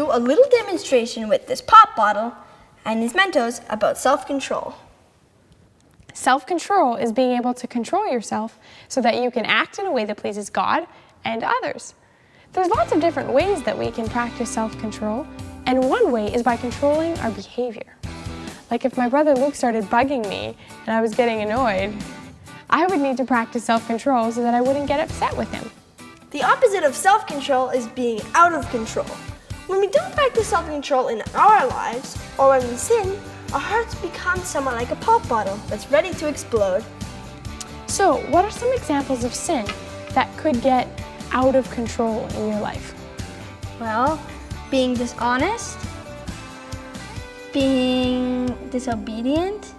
do a little demonstration with this pop bottle and these Mentos about self-control. Self-control is being able to control yourself so that you can act in a way that pleases God and others. There's lots of different ways that we can practice self-control, and one way is by controlling our behavior. Like if my brother Luke started bugging me and I was getting annoyed, I would need to practice self-control so that I wouldn't get upset with him. The opposite of self-control is being out of control. When we don't practice self-control in our lives, or when we sin, our hearts become somewhat like a pop bottle that's ready to explode. So, what are some examples of sin that could get out of control in your life? Well, being dishonest, being disobedient,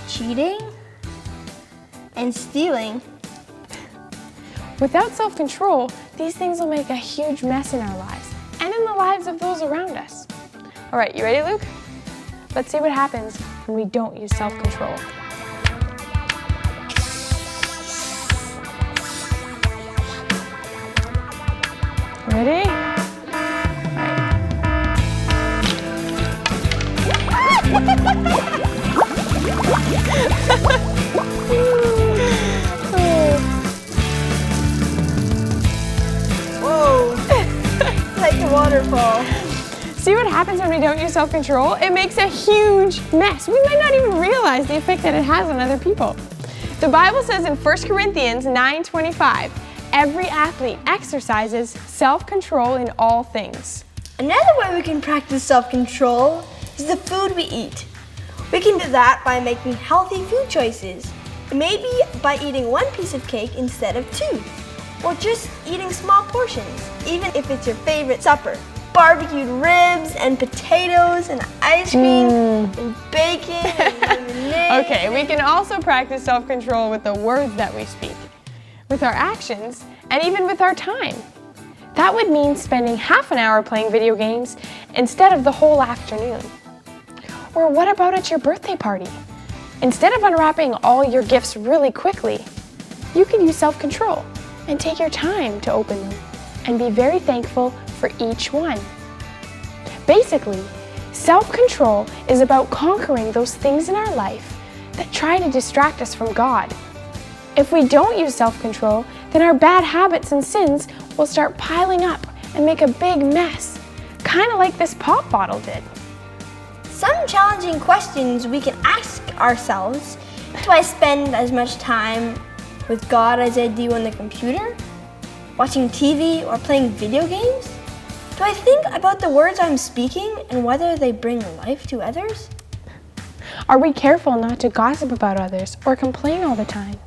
cheating, and stealing. Without self-control, these things will make a huge mess in our lives and in the lives of those around us. All right, you ready, Luke? Let's see what happens when we don't use self-control. Ready? Whoa, like a waterfall. See what happens when we don't use self-control? It makes a huge mess. We might not even realize the effect that it has on other people. The Bible says in 1 Corinthians 9:25, every athlete exercises self-control in all things. Another way we can practice self-control is the food we eat. We can do that by making healthy food choices. Maybe by eating one piece of cake instead of two. Or just eating small portions, even if it's your favorite supper. Barbecued ribs and potatoes and ice cream and bacon and lemonade. Okay, we can also practice self-control with the words that we speak, with our actions, and even with our time. That would mean spending half an hour playing video games instead of the whole afternoon. Or what about at your birthday party? Instead of unwrapping all your gifts really quickly, you can use self-control and take your time to open them and be very thankful for each one. Basically, self-control is about conquering those things in our life that try to distract us from God. If we don't use self-control, then our bad habits and sins will start piling up and make a big mess, kind of like this pop bottle did. Some challenging questions we can ask ourselves. Do I spend as much time with God as I do on the computer? Watching TV or playing video games? Do I think about the words I'm speaking and whether they bring life to others? Are we careful not to gossip about others or complain all the time?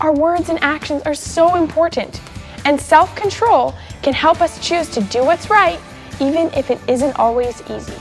Our words and actions are so important, and self-control can help us choose to do what's right, even if it isn't always easy.